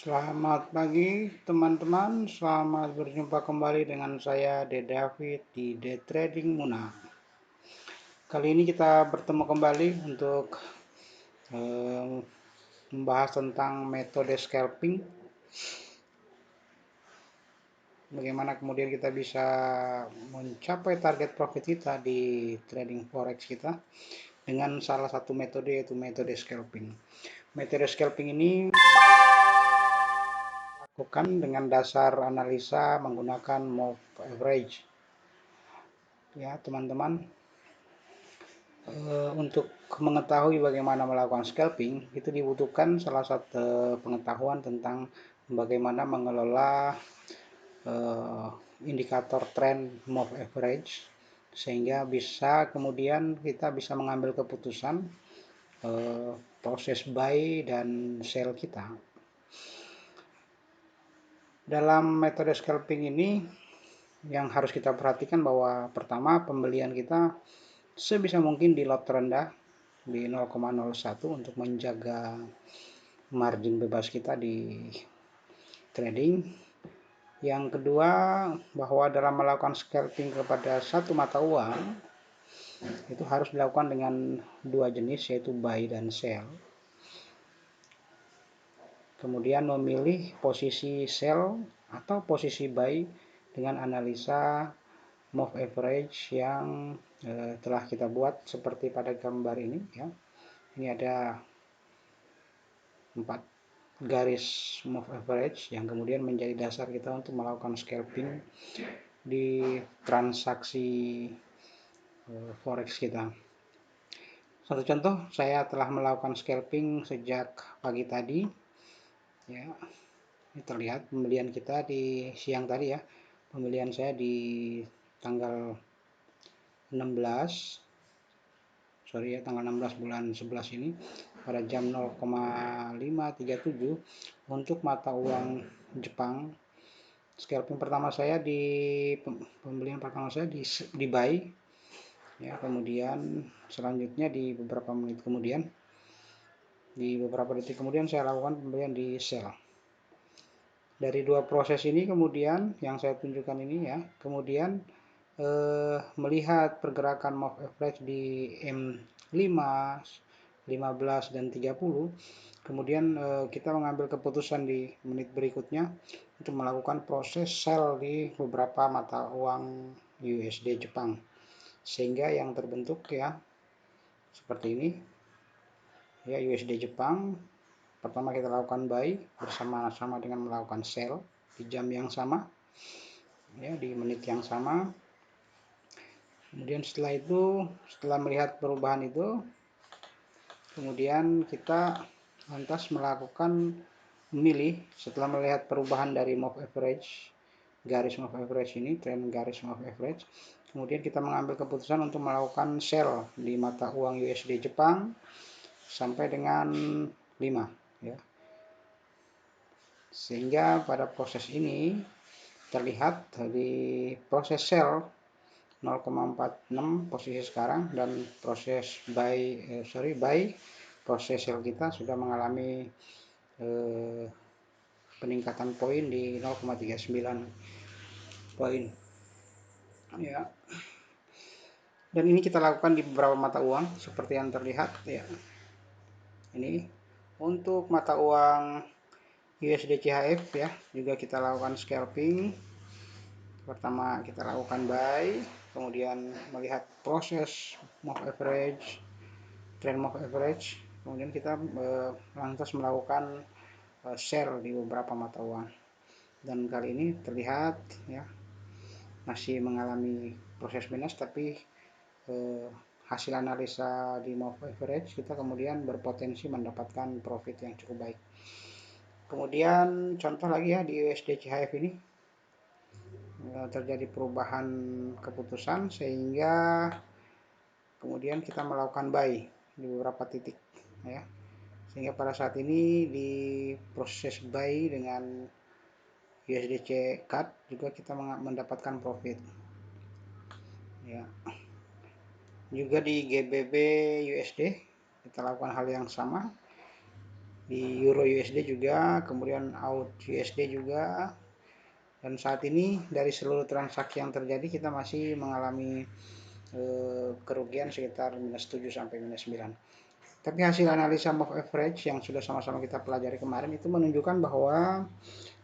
Selamat pagi teman-teman, selamat berjumpa kembali dengan saya De David di The Trading Muna. Kali ini kita bertemu kembali untuk membahas tentang metode scalping. Bagaimana kemudian kita bisa mencapai target profit kita di trading forex kita dengan salah satu metode, yaitu metode scalping. Metode scalping ini dilakukan dengan dasar analisa menggunakan move average. Ya, teman-teman, untuk mengetahui bagaimana melakukan scalping itu dibutuhkan salah satu pengetahuan tentang bagaimana mengelola indikator trend move average, sehingga bisa kemudian kita bisa mengambil keputusan proses buy dan sell kita. Dalam metode scalping ini yang harus kita perhatikan bahwa pertama, pembelian kita sebisa mungkin di lot terendah di 0,01 untuk menjaga margin bebas kita di trading. Yang kedua, bahwa dalam melakukan scalping kepada satu mata uang itu harus dilakukan dengan dua jenis, yaitu buy dan sell. Kemudian memilih posisi sell atau posisi buy dengan analisa move average yang telah kita buat seperti pada gambar ini, ya. Ini ada 4 garis move average yang kemudian menjadi dasar kita untuk melakukan scalping di transaksi forex kita. Satu contoh, saya telah melakukan scalping sejak pagi tadi, ya. Ini terlihat pembelian kita di siang tadi, ya. Pembelian saya di tanggal 16 bulan 11 ini pada jam 0,537 untuk mata uang Jepang. Scalping pertama saya pembelian pertama saya di buy, ya. Kemudian selanjutnya di beberapa menit kemudian, di beberapa detik kemudian saya lakukan pembelian di sell. Dari dua proses ini kemudian yang saya tunjukkan ini, ya, kemudian melihat pergerakan move average di M5, 15 dan 30, kemudian kita mengambil keputusan di menit berikutnya untuk melakukan proses sell di beberapa mata uang USD Jepang, sehingga yang terbentuk, ya, seperti ini, ya, USD Jepang. Pertama kita lakukan buy bersama-sama dengan melakukan sell di jam yang sama, ya, di menit yang sama. Kemudian setelah melihat perubahan itu, kemudian kita lantas memilih setelah melihat perubahan dari move average, garis move average ini, trend garis move average, kemudian kita mengambil keputusan untuk melakukan sell di mata uang USD Jepang sampai dengan 5, ya. Sehingga pada proses ini terlihat di proses sell 0,46 posisi sekarang, dan proses buy proses sell kita sudah mengalami peningkatan poin di 0,39 poin, ya. Dan ini kita lakukan di beberapa mata uang seperti yang terlihat, ya. Ini untuk mata uang USD CHF, ya, juga kita lakukan scalping. Pertama kita lakukan buy, kemudian melihat proses move average, trend move average, kemudian kita lantas melakukan sell di beberapa mata uang. Dan kali ini terlihat, ya, masih mengalami proses minus, tapi hasil analisa di move average kita kemudian berpotensi mendapatkan profit yang cukup baik. Kemudian contoh lagi, ya, di USD CHF ini terjadi perubahan keputusan sehingga kemudian kita melakukan buy di beberapa titik, ya. Sehingga pada saat ini di proses buy dengan USDC CAD juga kita mendapatkan profit, ya. Juga di GBP USD kita lakukan hal yang sama. di Euro USD juga, kemudian AUD USD juga. Dan saat ini dari seluruh transaksi yang terjadi kita masih mengalami kerugian sekitar minus 7 sampai minus 9. Tapi hasil analisa move average yang sudah sama-sama kita pelajari kemarin itu menunjukkan bahwa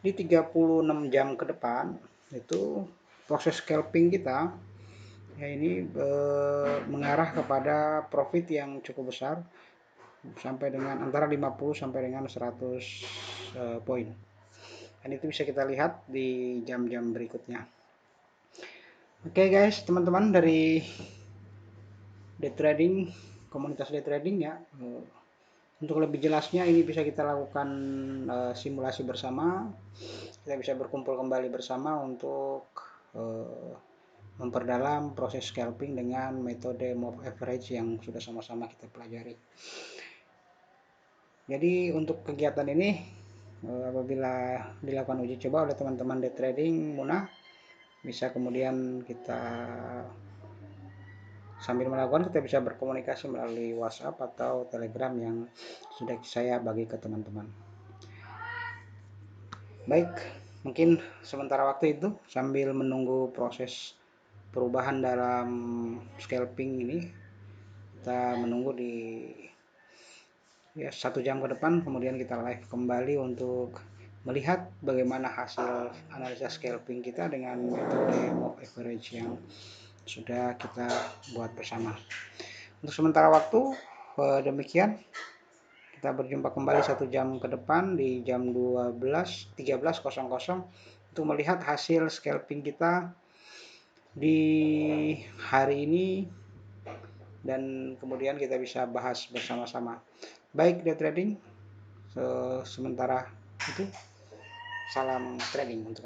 di 36 jam ke depan itu proses scalping kita ya ini mengarah kepada profit yang cukup besar sampai dengan antara 50 sampai dengan 100 poin. Dan itu bisa kita lihat di jam-jam berikutnya. Oke guys, teman-teman dari day trading, komunitas day trading ya. Untuk lebih jelasnya ini bisa kita lakukan simulasi bersama. Kita bisa berkumpul kembali bersama untuk memperdalam proses scalping dengan metode move average yang sudah sama-sama kita pelajari. Jadi untuk kegiatan ini apabila dilakukan uji coba oleh teman-teman day trading Muna, bisa kemudian kita sambil melakukan kita bisa berkomunikasi melalui WhatsApp atau Telegram yang sudah saya bagi ke teman-teman. Baik, mungkin sementara waktu itu sambil menunggu proses perubahan dalam scalping ini, kita menunggu di ya 1 jam ke depan, kemudian kita live kembali untuk melihat bagaimana hasil analisa scalping kita dengan metode move average yang sudah kita buat bersama. Untuk sementara waktu demikian, kita berjumpa kembali 1 jam ke depan di jam 13.00 untuk melihat hasil scalping kita di hari ini dan kemudian kita bisa bahas bersama-sama. Baik day trading, sementara itu salam trading untuk